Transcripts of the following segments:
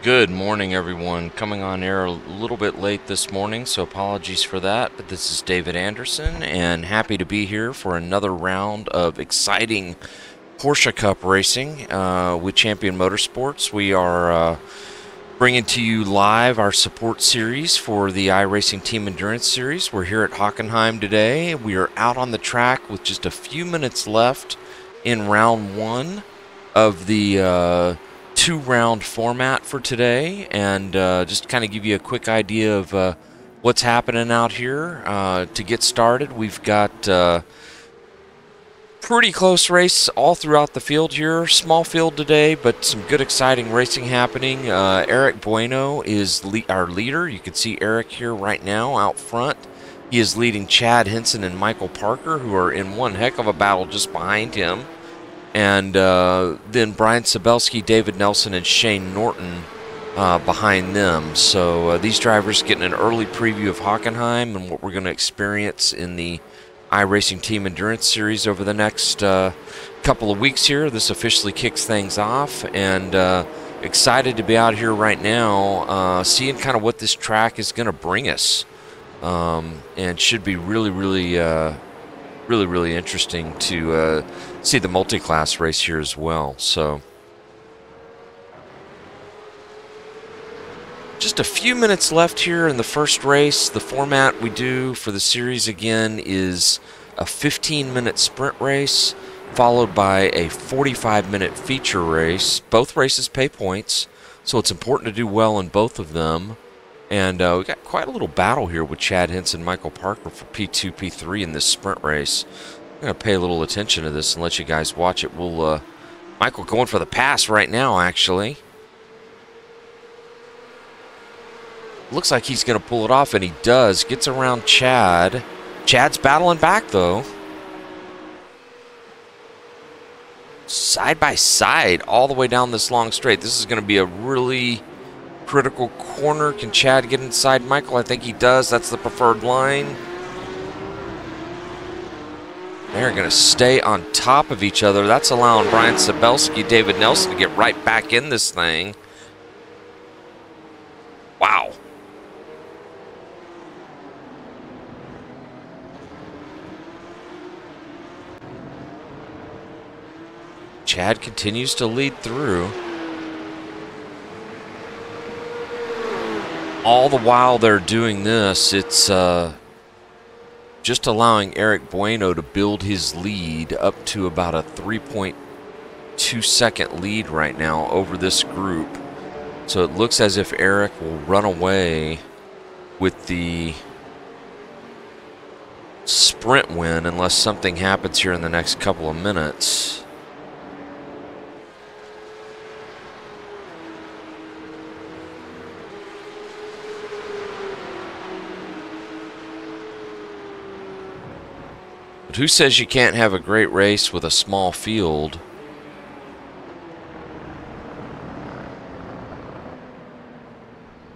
Good morning, everyone. Coming on air a little bit late this morning, so apologies for that. But this is David Anderson, and happy to be here for another round of exciting Porsche Cup racing with Champion Motorsports. We are bringing to you live our support series for the iRacing Team Endurance Series. We're here at Hockenheim today. We are out on the track with just a few minutes left in round one of the two-round format for today, and just kind of give you a quick idea of what's happening out here. To get started, we've got pretty close race all throughout the field here. Small field today, but some good exciting racing happening. Eric Bueno is our leader. You can see Eric here right now out front. He is leading Chad Henson and Michael Parker, who are in one heck of a battle just behind him. And then Brian Sabelski, David Nelson, and Shane Norton behind them. So these drivers getting an early preview of Hockenheim and what we're going to experience in the iRacing Team Endurance Series over the next couple of weeks here. This officially kicks things off, and excited to be out here right now, seeing kind of what this track is going to bring us, and should be really interesting to see the multi-class race here as well. So just a few minutes left here in the first race. The format we do for the series again is a 15-minute sprint race followed by a 45-minute feature race. Both races pay points, so it's important to do well in both of them. And we got quite a little battle here with Chad Henson and Michael Parker for P2, P3 in this sprint race. I'm going to pay a little attention to this and let you guys watch it. We'll Michael going for the pass right now, actually. Looks like he's going to pull it off, and he does. Gets around Chad. Chad's battling back, though. Side by side all the way down this long straight. This is going to be a really critical corner. Can Chad get inside Michael? I think he does. That's the preferred line. They're going to stay on top of each other. That's allowing Brian Sabelski, David Nelson to get right back in this thing. Wow. Chad continues to lead through. All the while they're doing this, it's just allowing Eric Bueno to build his lead up to about a 3.2 second lead right now over this group. So it looks as if Eric will run away with the sprint win unless something happens here in the next couple of minutes. But who says you can't have a great race with a small field?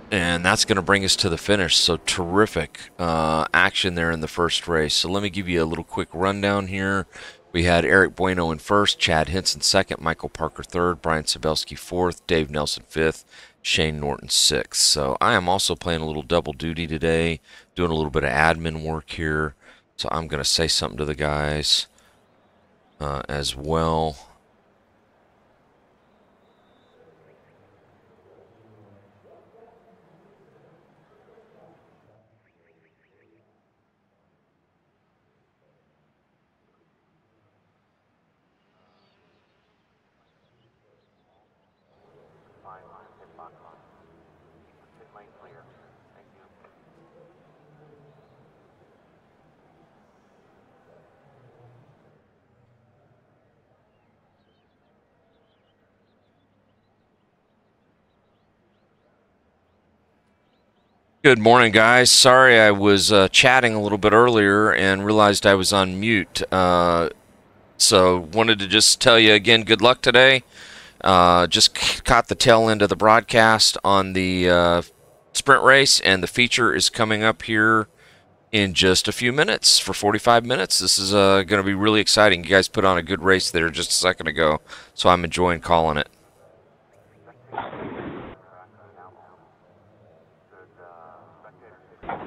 And that's going to bring us to the finish. So terrific action there in the first race. So let me give you a little quick rundown here. We had Eric Bueno in first, Chad Henson second, Michael Parker third, Brian Sabelski fourth, Dave Nelson fifth, Shane Norton sixth. So I am also playing a little double duty today, doing a little bit of admin work here. So I'm going to say something to the guys as well. Good morning, guys. Sorry I was chatting a little bit earlier and realized I was on mute. So wanted to just tell you again, good luck today. Just caught the tail end of the broadcast on the sprint race, and the feature is coming up here in just a few minutes for 45 minutes. This is going to be really exciting. You guys put on a good race there just a second ago, so I'm enjoying calling it.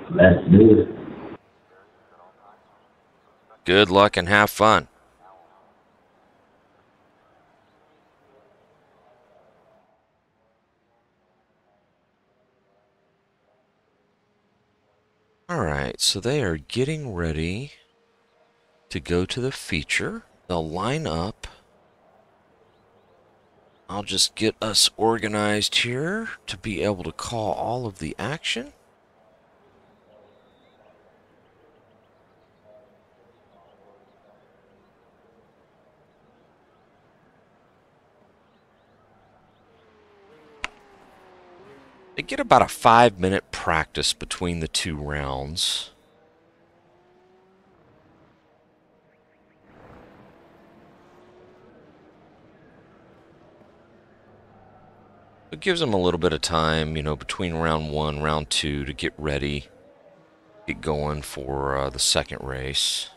Let's do it. Good luck and have fun. All right, so they are getting ready to go to the feature. They'll line up. I'll just get us organized here to be able to call all of the action. They get about a 5-minute practice between the two rounds. It gives them a little bit of time, between round 1, round 2 to get ready, get going for the second race.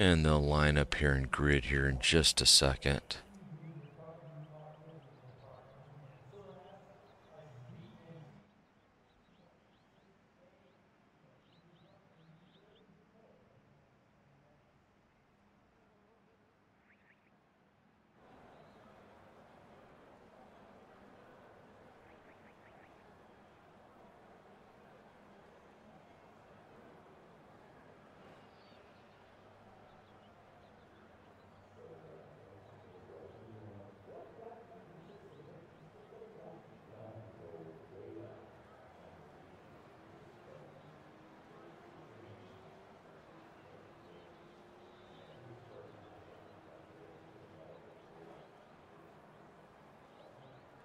And they'll line up here and grid here in just a second.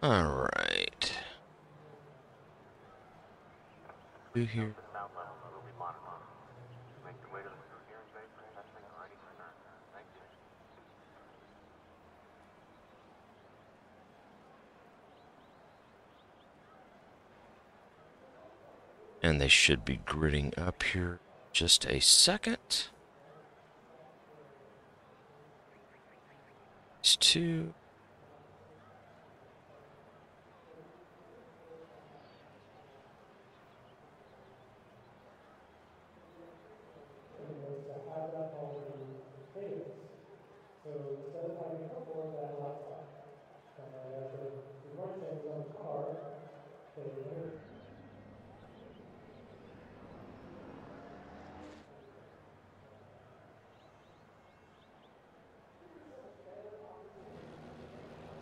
All right. Here. And they should be gridding up here just a second. These two.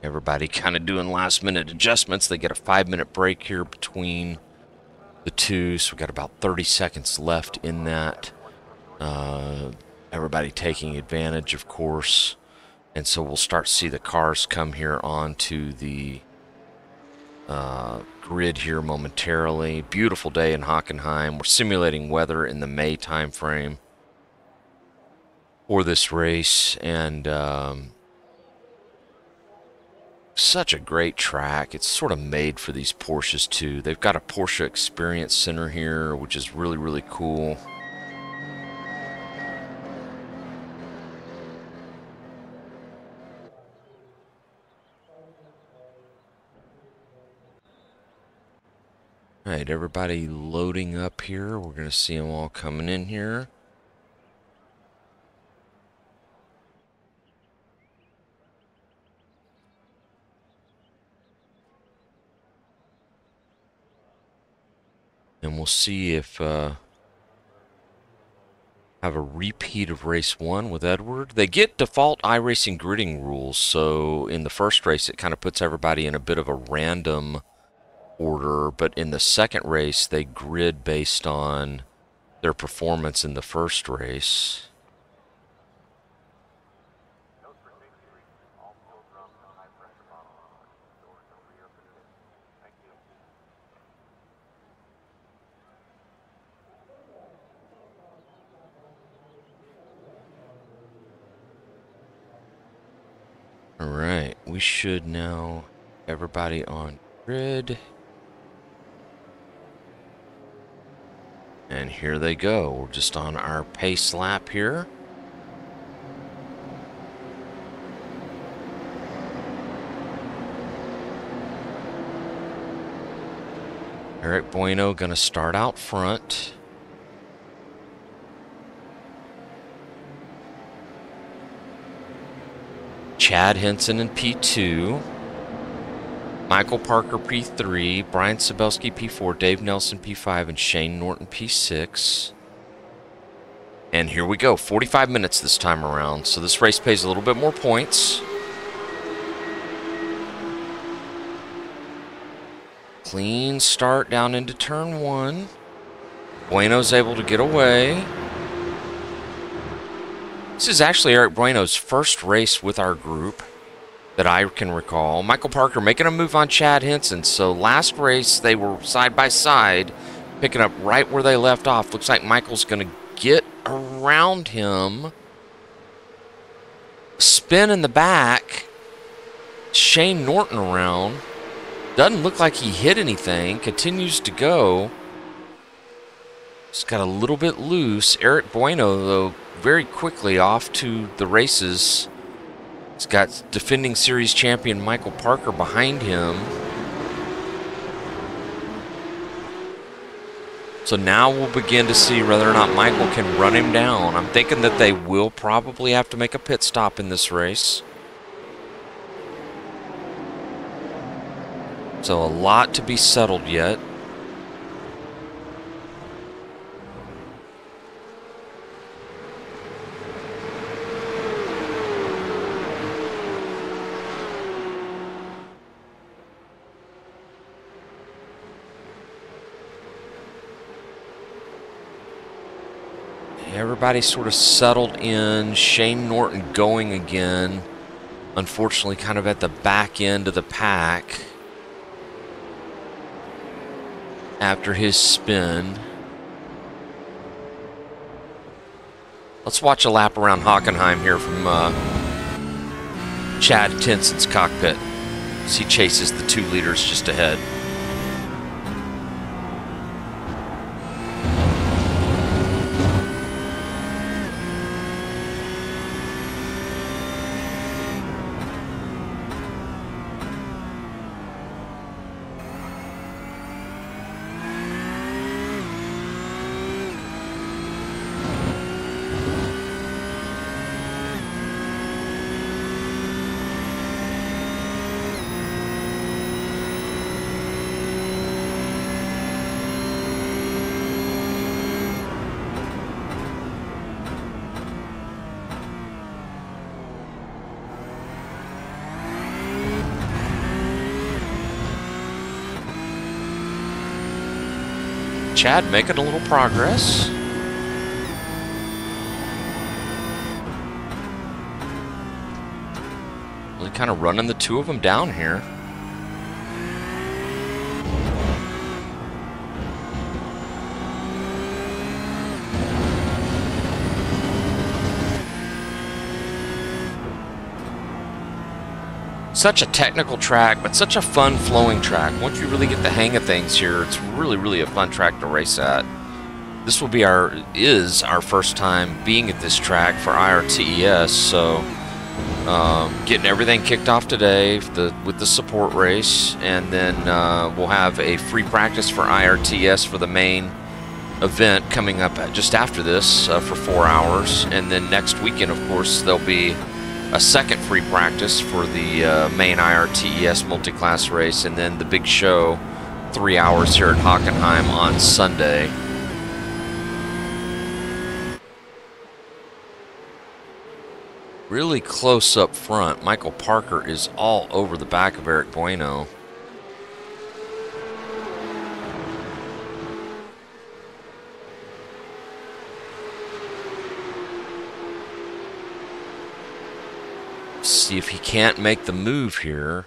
Everybody kind of doing last-minute adjustments. They get a 5-minute break here between the two, so we got about 30 seconds left in that. Everybody taking advantage, of course. And so we'll start to see the cars come here onto the grid here momentarily. Beautiful day in Hockenheim. We're simulating weather in the May timeframe for this race, and such a great track. It's sort of made for these Porsches too. They've got a Porsche Experience Center here, which is really, really cool. All right, everybody loading up here. We're going to see them all coming in here. And we'll see if have a repeat of race 1 with Edward. They get default iRacing gridding rules, so in the first race it kind of puts everybody in a bit of a random order, but in the second race they grid based on their performance in the first race. All right, we should now everybody on grid. And here they go. We're just on our pace lap here. Eric Bueno going to start out front. Chad Henson in P2. Michael Parker P3. Brian Sabelski P4. Dave Nelson P5. And Shane Norton P6. And here we go. 45 minutes this time around. So this race pays a little bit more points. Clean start down into turn 1. Bueno's able to get away. This is actually Eric Bueno's first race with our group that I can recall. Michael Parker making a move on Chad Henson. So last race they were side by side, picking up right where they left off. Looks like Michael's going to get around him. Spin in the back. Shane Norton around. Doesn't look like he hit anything. Continues to go. Just got a little bit loose. Eric Bueno, though, very quickly off to the races. He's got defending series champion Michael Parker behind him. So now we'll begin to see whether or not Michael can run him down. I'm thinking that they will probably have to make a pit stop in this race. So a lot to be settled yet. Everybody sort of settled in. Shane Norton going again. Unfortunately, kind of at the back end of the pack after his spin. Let's watch a lap around Hockenheim here from Chad Henson's cockpit as he chases the 2 leaders just ahead. Chad making a little progress. Really kind of running the 2 of them down here. Such a technical track, but such a fun flowing track. Once you really get the hang of things here, it's really, really a fun track to race at. This will be our first time being at this track for IRTES, so getting everything kicked off today with the support race, and then we'll have a free practice for IRTS for the main event coming up just after this for 4 hours, and then next weekend, of course, there'll be a second free practice for the main IRTES multi-class race, and then the big show, 3 hours here at Hockenheim on Sunday. Really close up front. Michael Parker is all over the back of Eric Bueno. See if he can't make the move here.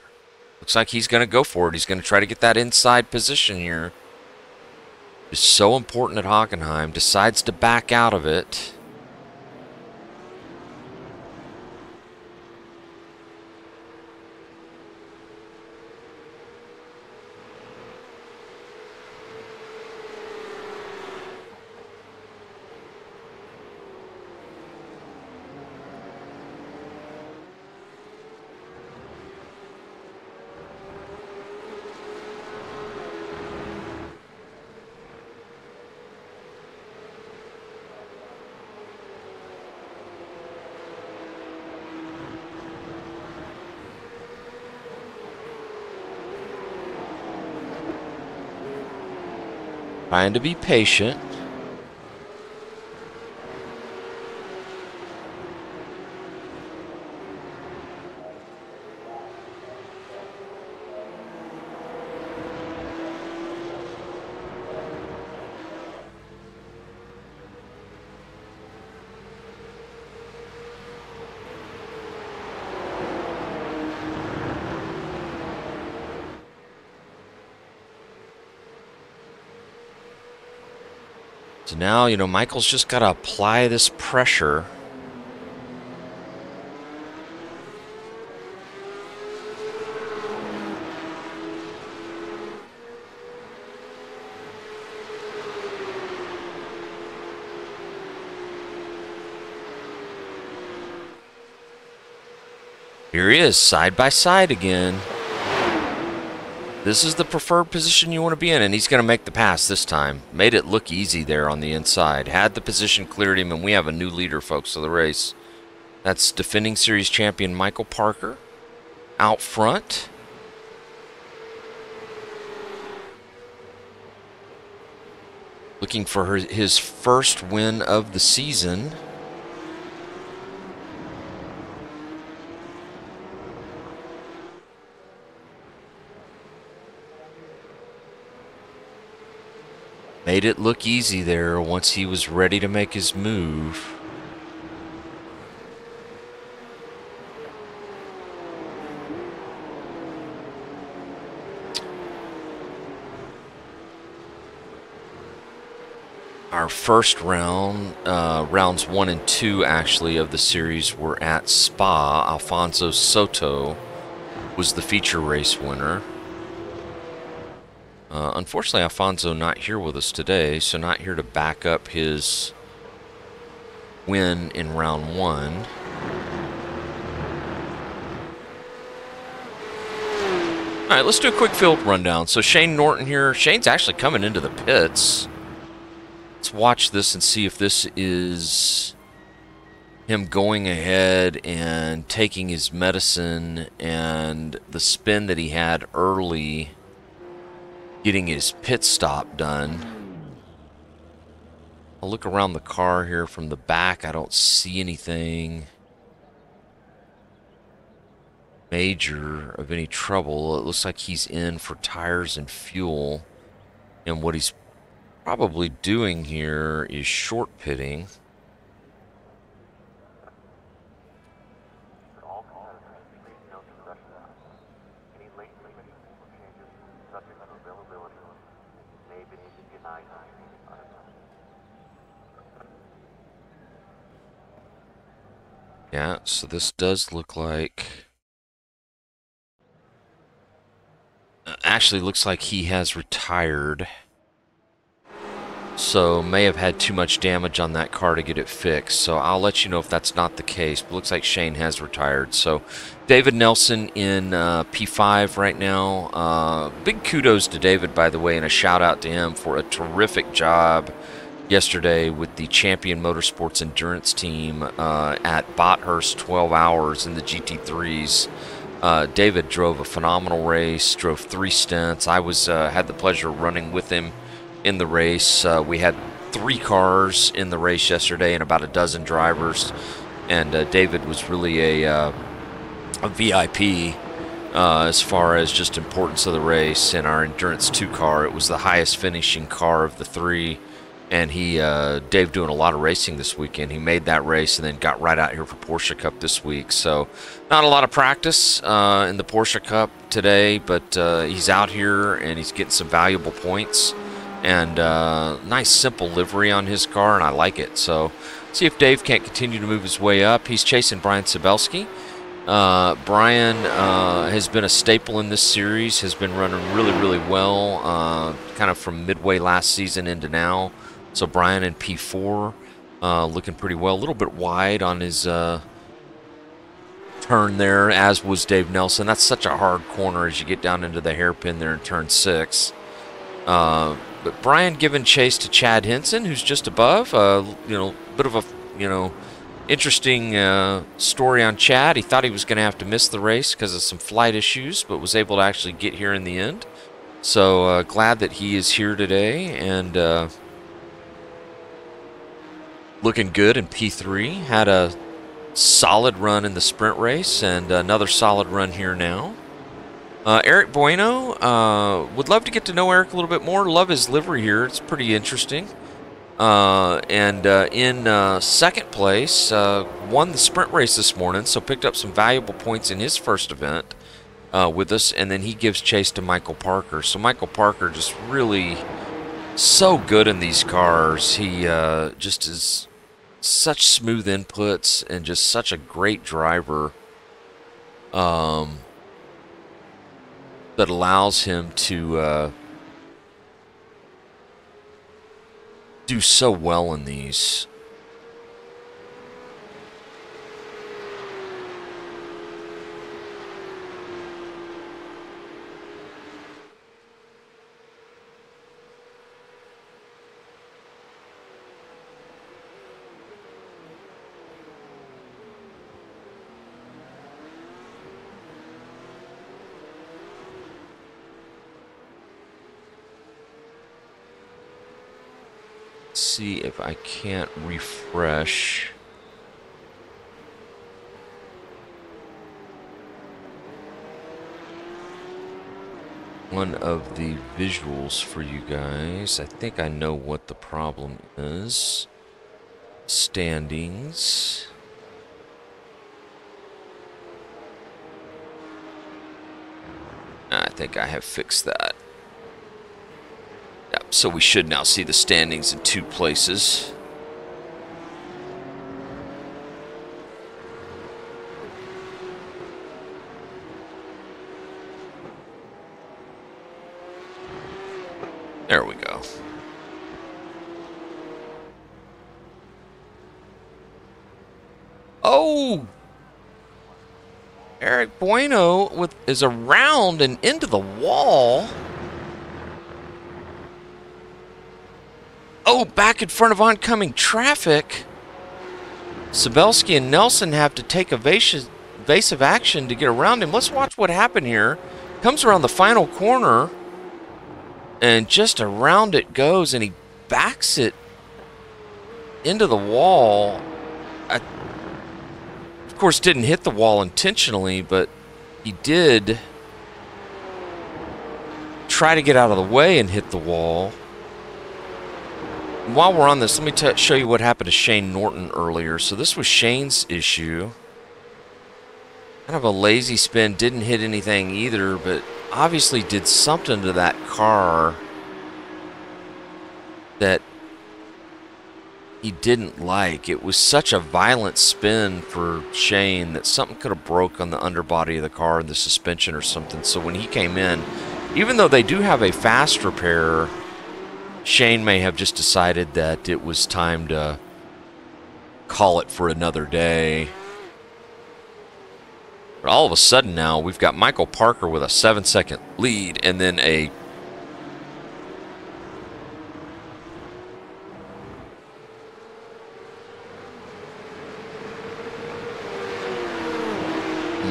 Looks like he's going to go for it. He's going to try to get that inside position here. It's so important at Hockenheim. Decides to back out of it. Trying to be patient. So now, you know, Michael's just got to apply this pressure. Here he is, side by side again. This is the preferred position you want to be in, and he's going to make the pass this time. Made it look easy there on the inside. Had the position, cleared him, and we have a new leader, folks, of the race. That's defending series champion Michael Parker out front. Looking for his first win of the season. Made it look easy there once he was ready to make his move. Our first round, rounds 1 and 2 actually of the series were at Spa. Alfonso Soto was the feature race winner. Unfortunately, Alfonso not here with us today, so not here to back up his win in round 1. All right, let's do a quick field rundown. So Shane Norton here. Shane's actually coming into the pits. Let's watch this and see if this is him going ahead and taking his medicine and the spin that he had early, getting his pit stop done. I'll look around the car here from the back. I don't see anything major of any trouble. It looks like he's in for tires and fuel. And what he's probably doing here is short pitting. Yeah, so this does look like... actually looks like he has retired. So may have had too much damage on that car to get it fixed. So I'll let you know if that's not the case. But looks like Shane has retired. So David Nelson in P5 right now. Big kudos to David, by the way, and a shout out to him for a terrific job yesterday with the Champion Motorsports Endurance team at Bothurst 12 Hours in the GT3s. David drove a phenomenal race, drove 3 stints. I was had the pleasure of running with him in the race. We had 3 cars in the race yesterday and about a dozen drivers, and David was really a VIP as far as just importance of the race. In our Endurance 2 car, it was the highest finishing car of the 3. And Dave doing a lot of racing this weekend. He made that race and then got right out here for Porsche Cup this week. So not a lot of practice in the Porsche Cup today, but he's out here and he's getting some valuable points. And nice simple livery on his car, and I like it. So see if Dave can't continue to move his way up. He's chasing Brian Sabelski. Brian has been a staple in this series, has been running really, really well, kind of from midway last season into now. So Brian in P4, looking pretty well. A little bit wide on his turn there, as was Dave Nelson. That's such a hard corner as you get down into the hairpin there in turn 6. But Brian giving chase to Chad Henson, who's just above. Bit of a, interesting story on Chad. He thought he was going to have to miss the race because of some flight issues, but was able to actually get here in the end. So glad that he is here today and looking good in P3. Had a solid run in the sprint race and another solid run here now. Eric Bueno, would love to get to know Eric a little bit more. Love his livery here. It's pretty interesting. In second place, won the sprint race this morning, so picked up some valuable points in his first event with us, and then he gives chase to Michael Parker. So Michael Parker just really so good in these cars. He just is such smooth inputs and just such a great driver that allows him to do so well in these. See if I can't refresh. One of the visuals for you guys. I think I know what the problem is. Standings. I think I have fixed that. Yep, so we should now see the standings in two places. There we go. Oh! Eric Bueno is around and into the wall. Oh, back in front of oncoming traffic. Sabelski and Nelson have to take evasive action to get around him. Let's watch what happened here. Comes around the final corner, and just around it goes, and he backs it into the wall. Of course, didn't hit the wall intentionally, but he did try to get out of the way and hit the wall. While we're on this, let me show you what happened to Shane Norton earlier. So this was Shane's issue. Kind of a lazy spin, didn't hit anything either, but obviously did something to that car that he didn't like. It was such a violent spin for Shane that something could have broke on the underbody of the car, the suspension or something. So when he came in, even though they do have a fast repair, Shane may have just decided that it was time to call it for another day. But all of a sudden now, we've got Michael Parker with a 7-second lead, and then a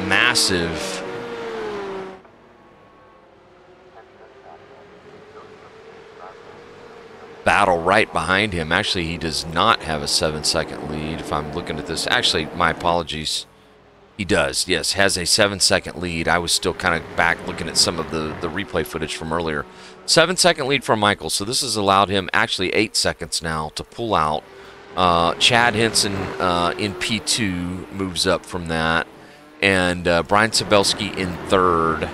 massive battle right behind him. Actually, he does not have a 7-second lead. If I'm looking at this, actually, my apologies. He does, yes, has a 7-second lead. I was still kind of back looking at some of the replay footage from earlier. 7-second lead from Michael, so this has allowed him actually 8 seconds now to pull out. Chad Henson in P2 moves up from that, and Brian Sabelski in third.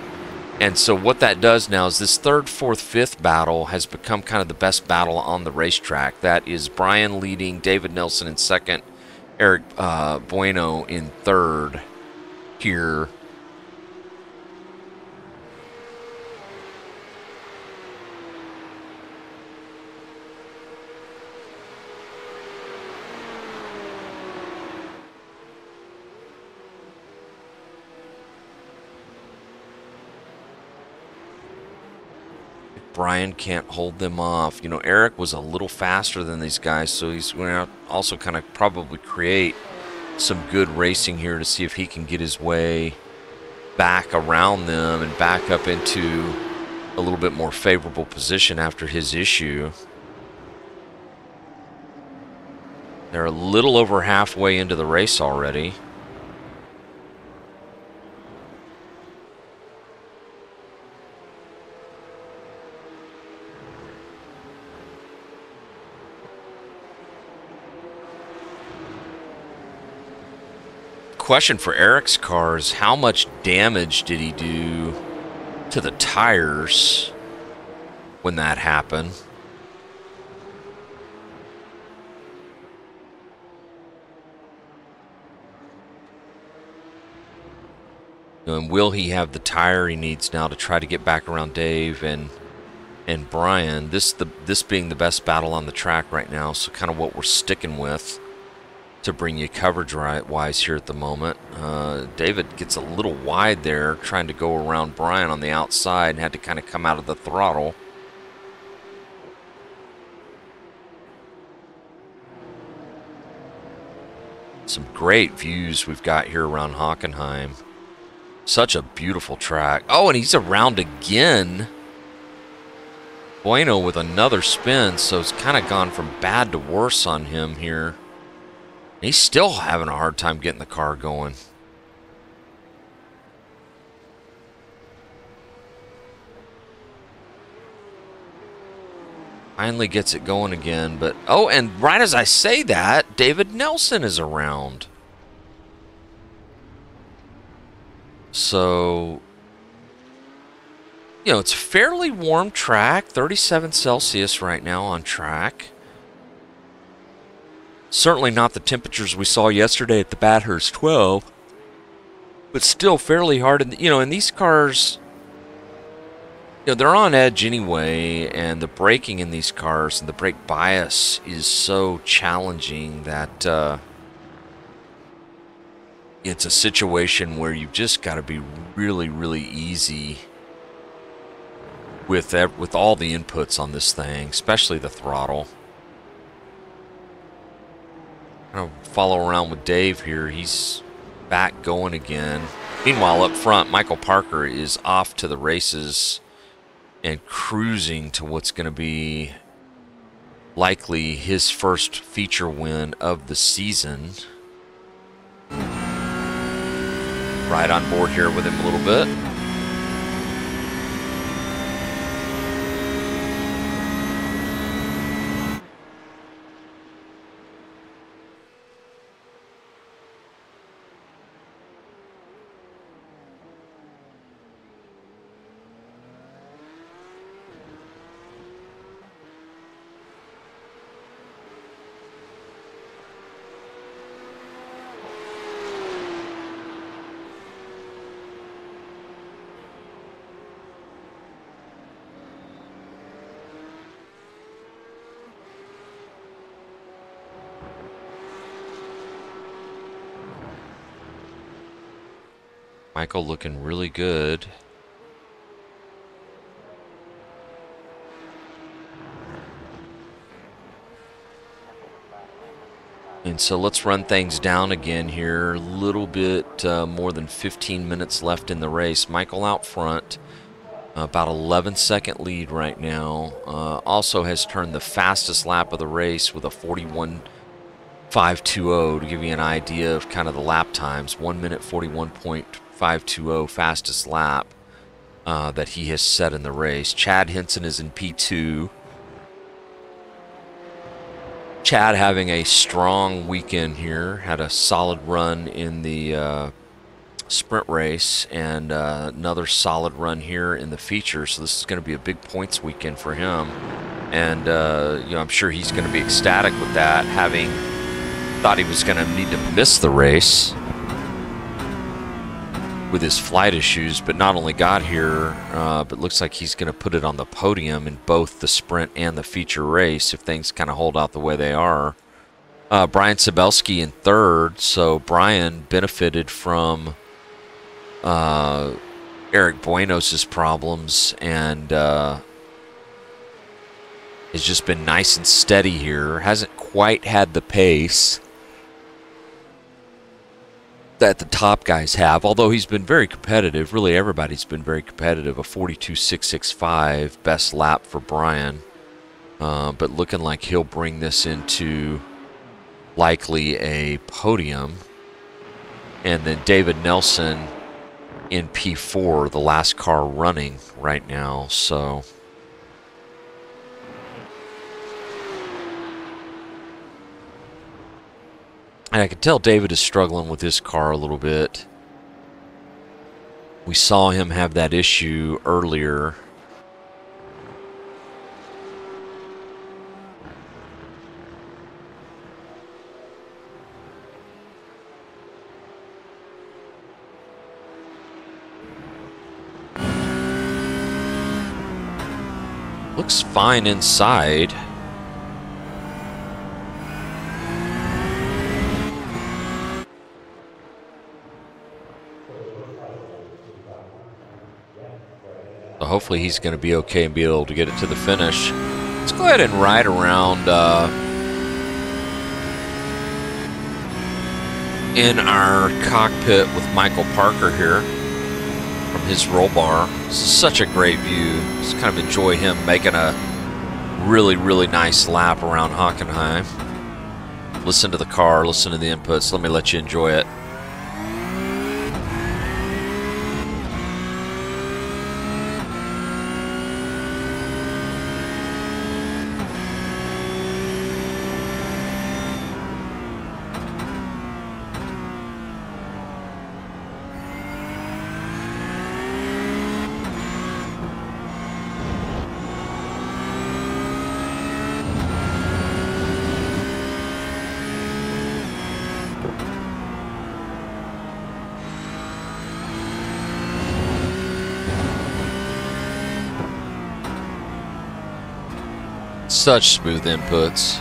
And so what that does now is this third, fourth, fifth battle has become kind of the best battle on the racetrack. That is Brian leading, David Nelson in second, Eric Bueno in third here. Brian can't hold them off. You know, Eric was a little faster than these guys, so he's going to also kind of probably create some good racing here to see if he can get his way back around them and back up into a little bit more favorable position after his issue. They're a little over halfway into the race already. Question for Eric's car is, how much damage did he do to the tires when that happened? And will he have the tire he needs now to try to get back around Dave and Brian? This being the best battle on the track right now, so kind of what we're sticking with to bring you coverage wise here at the moment. David gets a little wide there trying to go around Brian on the outside and had to kind of come out of the throttle. Some great views we've got here around Hockenheim. Such a beautiful track. Oh, and he's around again. Bueno with another spin, so it's kind of gone from bad to worse on him here. He's still having a hard time getting the car going. Finally gets it going again, but... Oh, and right as I say that, David Nelson is around. So... You know, it's a fairly warm track. 37 Celsius right now on track. Certainly not the temperatures we saw yesterday at the Bathurst 12. But still fairly hard. And, you know, in these cars... You know, they're on edge anyway, and the braking in these cars and the brake bias is so challenging that it's a situation where you've just got to be really, really easy with all the inputs on this thing, especially the throttle. I'm gonna follow around with Dave here. He's back going again. Meanwhile, up front, Michael Parker is off to the races and cruising to what's going to be likely his first feature win of the season. Right on board here with him a little bit. Michael looking really good. And so let's run things down again here. A little bit more than 15 minutes left in the race. Michael out front. About 11-second lead right now. Also has turned the fastest lap of the race with a 41.520 to give you an idea of kind of the lap times. 1 minute 41.520 fastest lap that he has set in the race. Chad Henson is in P2. Chad having a strong weekend here. Had a solid run in the sprint race and another solid run here in the feature. So this is going to be a big points weekend for him. And you know, I'm sure he's going to be ecstatic with that, having thought he was going to need to miss the race with his flight issues, but not only got here, but looks like he's going to put it on the podium in both the sprint and the feature race if things kind of hold out the way they are. Brian Sabelski in third, so Brian benefited from Eric Buenos' problems and has just been nice and steady here. Hasn't quite had the pace that the top guys have, although he's been very competitive. Really, everybody's been very competitive. A 42.665 best lap for Brian. But looking like he'll bring this into likely a podium. And then David Nelson in P4, the last car running right now. So and I can tell David is struggling with his car a little bit. We saw him have that issue earlier. Looks fine inside. So hopefully he's going to be okay and be able to get it to the finish. Let's go ahead and ride around in our cockpit with Michael Parker here from his roll bar. This is such a great view. Just kind of enjoy him making a really, really nice lap around Hockenheim. Listen to the car, listen to the inputs. Let me let you enjoy it. Such smooth inputs.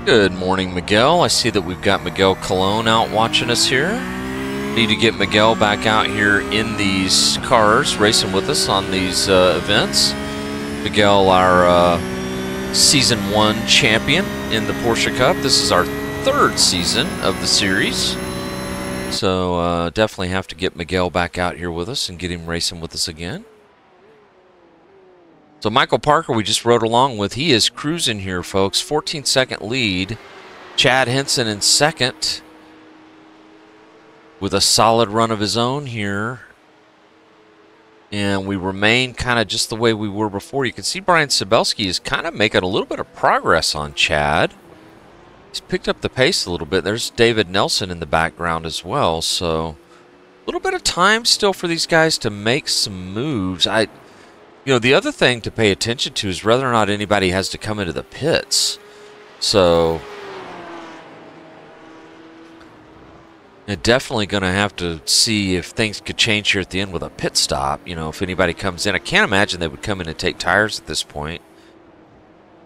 Good morning, Miguel. I see that we've got Miguel Colon out watching us here. Need to get Miguel back out here in these cars, racing with us on these events. Miguel, our Season 1 champion in the Porsche Cup. This is our third season of the series. So definitely have to get Miguel back out here with us and get him racing with us again. So Michael Parker, we just rode along with, he is cruising here, folks. 14-second lead. Chad Henson in second with a solid run of his own here. And we remain kind of just the way we were before. You can see Brian Sabelski is kind of making a little bit of progress on Chad. He's picked up the pace a little bit. There's David Nelson in the background as well. So a little bit of time still for these guys to make some moves. You know, the other thing to pay attention to is whether or not anybody has to come into the pits. So, you're definitely going to have to see if things could change here at the end with a pit stop. You know, if anybody comes in. I can't imagine they would come in and take tires at this point.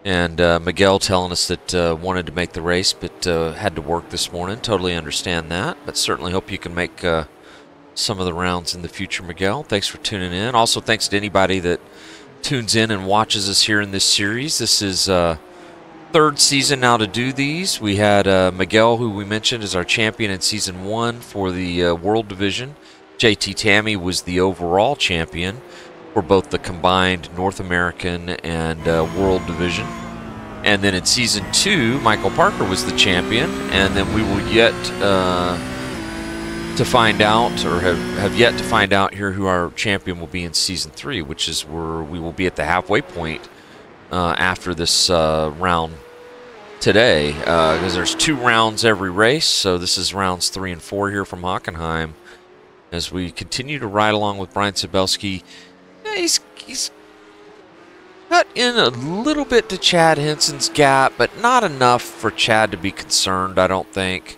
And Miguel telling us that wanted to make the race, but had to work this morning. Totally understand that, but certainly hope you can make some of the rounds in the future, Miguel. Thanks for tuning in. Also, thanks to anybody that tunes in and watches us here in this series. This is third season now to do these. We had Miguel, who we mentioned is our champion in Season 1 for the World Division. JT Tammy was the overall champion for both the combined North American and World Division. And then in Season 2, Michael Parker was the champion. And then we will yet to find out, or have yet to find out here who our champion will be in Season 3, which is where we will be at the halfway point after this round today, because there's 2 rounds every race. So this is rounds 3 and 4 here from Hockenheim as we continue to ride along with Brian Sabelski. Yeah, he's cut in a little bit to Chad Henson's gap, but not enough for Chad to be concerned, I don't think.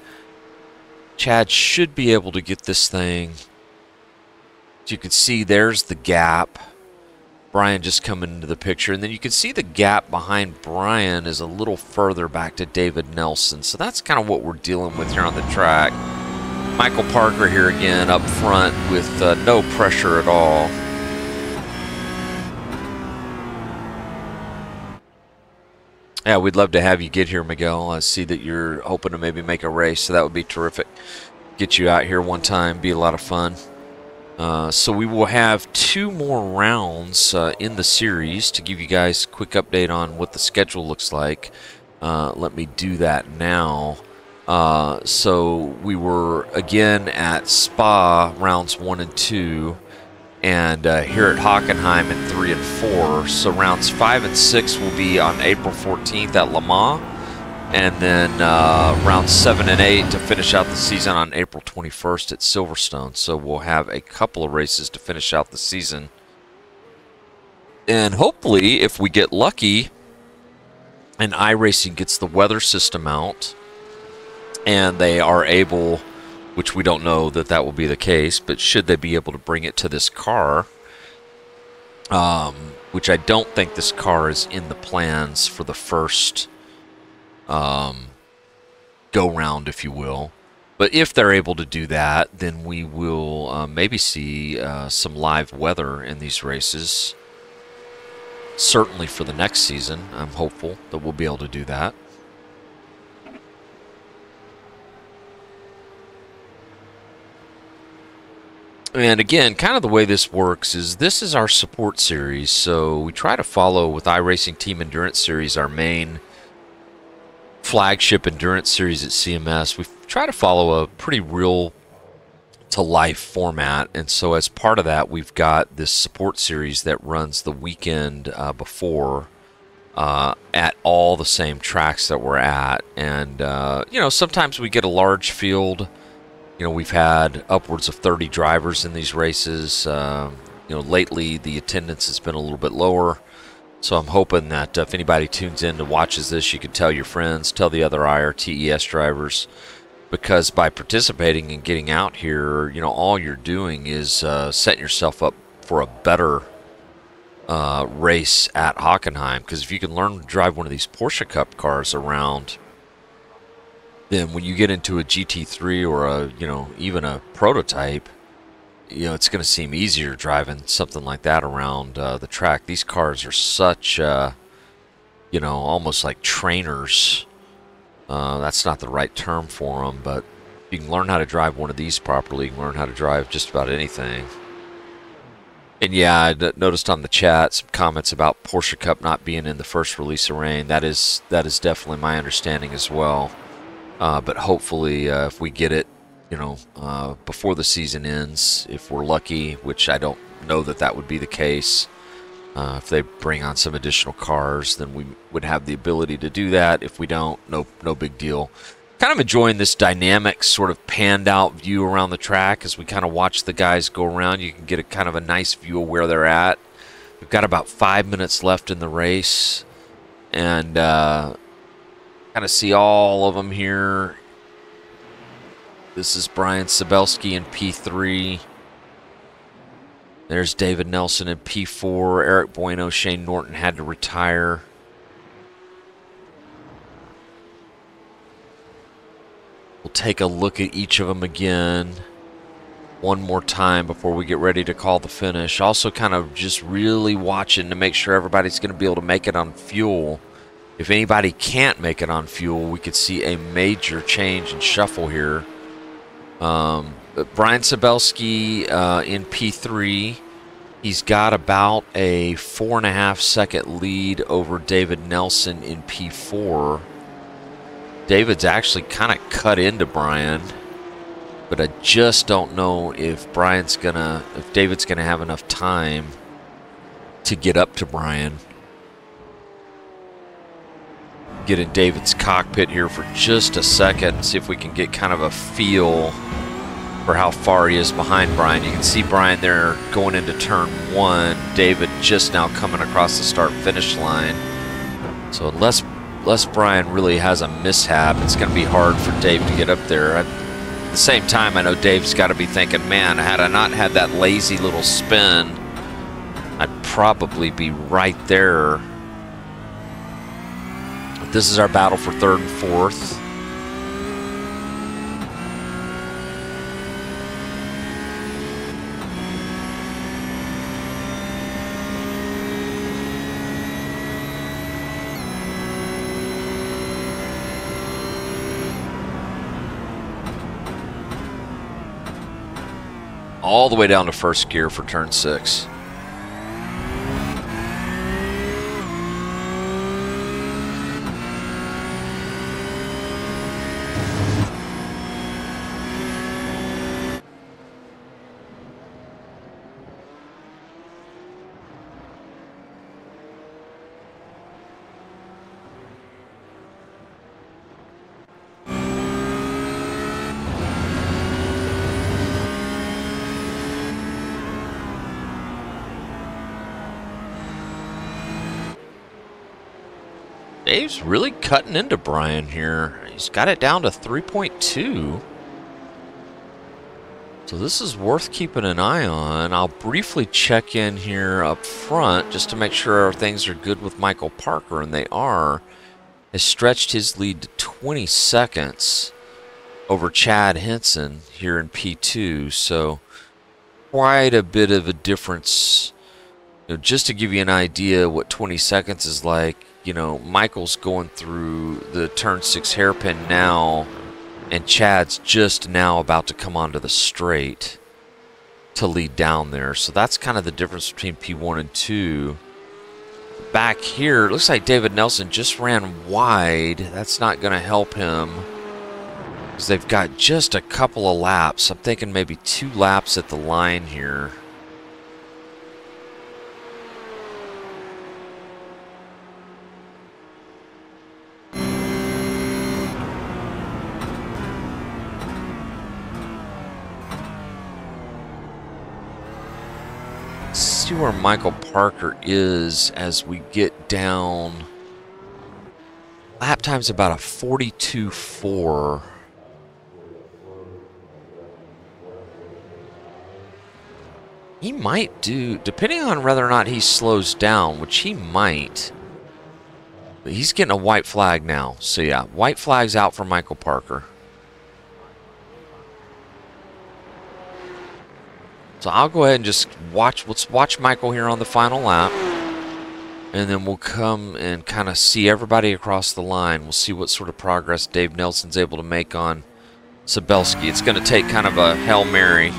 Chad should be able to get this thing. As you can see, there's the gap. Brian just coming into the picture. And then you can see the gap behind Brian is a little further back to David Nelson. So that's kind of what we're dealing with here on the track. Michael Parker here again up front with no pressure at all. Yeah, we'd love to have you get here, Miguel. I see that you're hoping to maybe make a race, so that would be terrific. Get you out here one time, be a lot of fun. So we will have 2 more rounds in the series to give you guys a quick update on what the schedule looks like. Let me do that now. So we were again at Spa rounds 1 and 2, and here at Hockenheim in 3 and 4. So rounds 5 and 6 will be on April 14th at Le Mans, and then rounds 7 and 8 to finish out the season on April 21st at Silverstone. So we'll have a couple of races to finish out the season. And hopefully, if we get lucky and iRacing gets the weather system out and they are able, which we don't know that that will be the case, but should they be able to bring it to this car, which I don't think this car is in the plans for the first go-round, if you will. But if they're able to do that, then we will maybe see some live weather in these races. Certainly for the next season, I'm hopeful that we'll be able to do that. And again, kind of the way this works is this is our support series. So we try to follow with iRacing Team Endurance Series, our main flagship endurance series at CMS. We try to follow a pretty real-to-life format. And so as part of that, we've got this support series that runs the weekend before at all the same tracks that we're at. And, you know, sometimes we get a large field. You know, we've had upwards of 30 drivers in these races. You know, lately the attendance has been a little bit lower. So I'm hoping that if anybody tunes in and watches this, you can tell your friends, tell the other IRTES drivers, because by participating and getting out here, you know, all you're doing is setting yourself up for a better race at Hockenheim. Because if you can learn to drive one of these Porsche Cup cars around, then when you get into a GT3 or a, you know, even a prototype, you know, it's going to seem easier driving something like that around the track. These cars are such, you know, almost like trainers. That's not the right term for them, but if you can learn how to drive one of these properly, you can learn how to drive just about anything. And yeah, I noticed on the chat some comments about Porsche Cup not being in the first release of rain. That is definitely my understanding as well. But hopefully, if we get it, you know, before the season ends, if we're lucky, which I don't know that that would be the case, if they bring on some additional cars, then we would have the ability to do that. If we don't, no big deal. Kind of enjoying this dynamic sort of panned out view around the track as we kind of watch the guys go around. You can get a kind of a nice view of where they're at. We've got about 5 minutes left in the race, and kind of see all of them here. This is Brian Sabelski in P3. There's David Nelson in P4. Eric Bueno, Shane Norton had to retire. We'll take a look at each of them again one more time before we get ready to call the finish. Also kind of just really watching to make sure everybody's going to be able to make it on fuel. If anybody can't make it on fuel, we could see a major change and shuffle here. Brian Sabelski in P3, he's got about a 4.5 second lead over David Nelson in P4. David's actually kind of cut into Brian, but I just don't know if David's gonna have enough time to get up to Brian. Get in David's cockpit here for just a second and see if we can get kind of a feel remember how far he is behind Brian. You can see Brian there going into turn 1. David just now coming across the start-finish line. So unless Brian really has a mishap, it's going to be hard for Dave to get up there. At the same time, I know Dave's got to be thinking, man, had I not had that lazy little spin, I'd probably be right there. This is our battle for 3rd and 4th. All the way down to 1st gear for turn 6. Dave's really cutting into Brian here. He's got it down to 3.2. So this is worth keeping an eye on. I'll briefly check in here up front just to make sure things are good with Michael Parker, and they are. Has stretched his lead to 20 seconds over Chad Henson here in P2. So quite a bit of a difference. You know, just to give you an idea what 20 seconds is like, you know, Michael's going through the turn 6 hairpin now, and Chad's just now about to come onto the straight to lead down there. So that's kind of the difference between P1 and 2. Back here, it looks like David Nelson just ran wide. That's not going to help him because they've got just a couple of laps. I'm thinking maybe 2 laps at the line here. See where Michael Parker is as we get down. Lap time's about a 42.4. He might do, depending on whether or not he slows down, which he might. But he's getting a white flag now. So yeah, white flag's out for Michael Parker. So I'll go ahead and just watch. Let's watch Michael here on the final lap. And then we'll come and kind of see everybody across the line. We'll see what sort of progress Dave Nelson's able to make on Sabelski. It's going to take kind of a Hail Mary.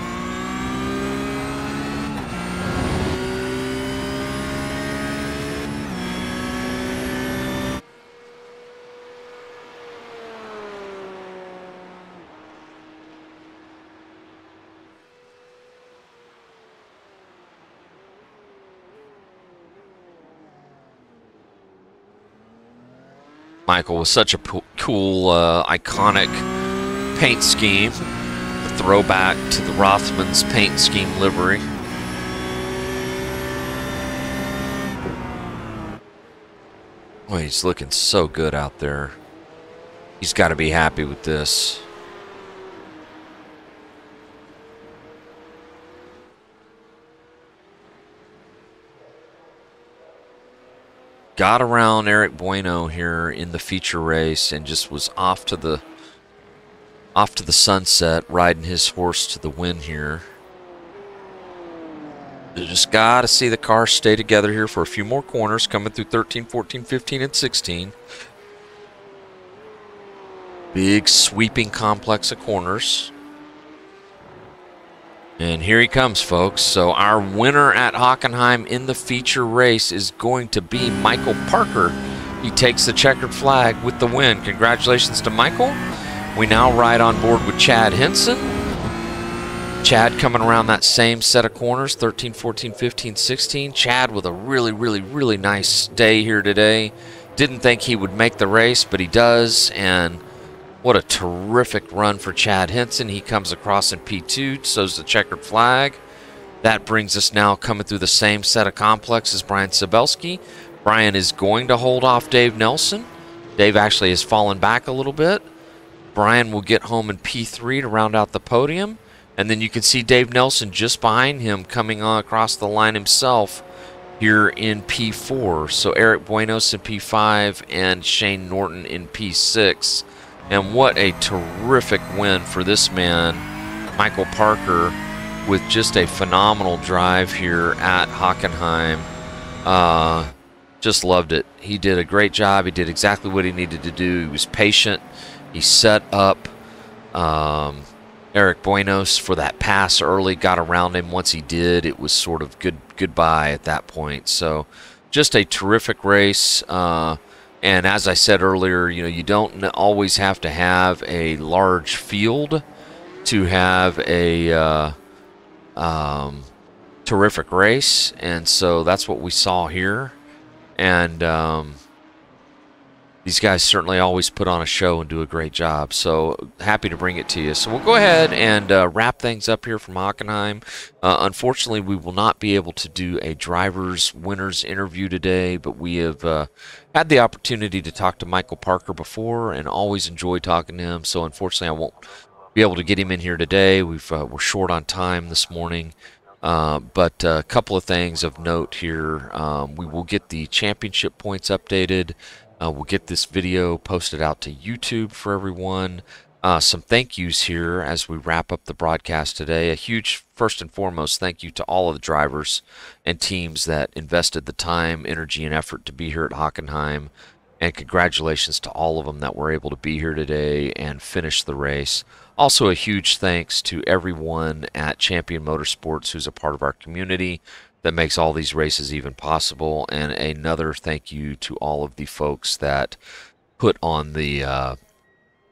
Michael with such a cool, iconic paint scheme. The throwback to the Rothmans paint scheme livery. Oh, he's looking so good out there. He's got to be happy with this. Got around Eric Bueno here in the feature race and just was off to the sunset, riding his horse to the win here. You just got to see the car stay together here for a few more corners, coming through 13, 14, 15, and 16. Big sweeping complex of corners. And here he comes, folks. So our winner at Hockenheim in the feature race is going to be Michael Parker. He takes the checkered flag with the win. Congratulations to Michael. We now ride on board with Chad Henson. Chad coming around that same set of corners, 13, 14, 15, 16. Chad with a really nice day here today. Didn't think he would make the race, but he does. And What a terrific run for Chad Henson. He comes across in P2, so's the checkered flag. That brings us now coming through the same set of complex as Brian Sabelski. Brian is going to hold off Dave Nelson. Dave actually has fallen back a little bit. Brian will get home in P3 to round out the podium. And then you can see Dave Nelson just behind him coming on across the line himself here in P4. So Eric Buenos in P5 and Shane Norton in P6. And what a terrific win for this man, Michael Parker, with just a phenomenal drive here at Hockenheim. Just loved it. He did a great job. He did exactly what he needed to do. He was patient. He set up Eric Buenos for that pass early, got around him. Once he did, it was sort of goodbye at that point. So just a terrific race. And as I said earlier, you don't always have to have a large field to have a terrific race. And so that's what we saw here. And these guys certainly always put on a show and do a great job. So happy to bring it to you. So we'll go ahead and wrap things up here from Hockenheim. Unfortunately, we will not be able to do a driver's winners interview today, but we have had the opportunity to talk to Michael Parker before and always enjoy talking to him. So unfortunately, I won't be able to get him in here today. We're short on time this morning. But a couple of things of note here. We will get the championship points updated. We'll get this video posted out to YouTube for everyone. Some thank yous here as we wrap up the broadcast today. A huge, first and foremost, thank you to all of the drivers and teams that invested the time, energy, and effort to be here at Hockenheim. And congratulations to all of them that were able to be here today and finish the race. Also, a huge thanks to everyone at Champion Motorsports who's a part of our community that makes all these races even possible. And another thank you to all of the folks that put on the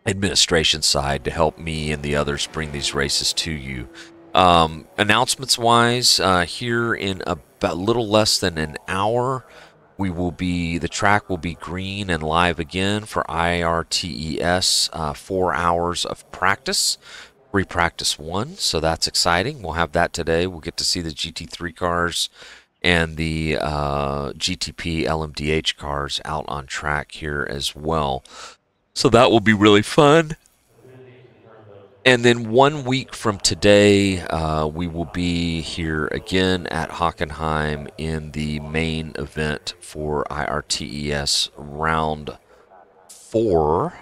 administration side to help me and the others bring these races to you. Announcements-wise, here in about a little less than an hour, the track will be green and live again for IRTES, 4 hours of practice. Free practice 1, so that's exciting. We'll have that today. We'll get to see the GT3 cars and the GTP LMDH cars out on track here as well. So that will be really fun. And then 1 week from today, we will be here again at Hockenheim in the main event for IRTES Round 4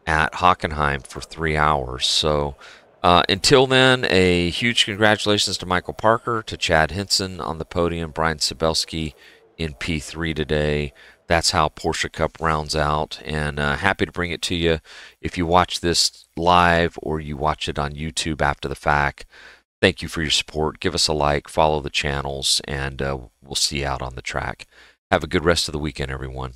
at Hockenheim for 3 hours. So until then, a huge congratulations to Michael Parker, to Chad Henson on the podium, Brian Sabelski in P3 today. That's how Porsche Cup rounds out, and happy to bring it to you. If you watch this live or you watch it on YouTube after the fact, thank you for your support. Give us a like, follow the channels, and we'll see you out on the track. Have a good rest of the weekend, everyone.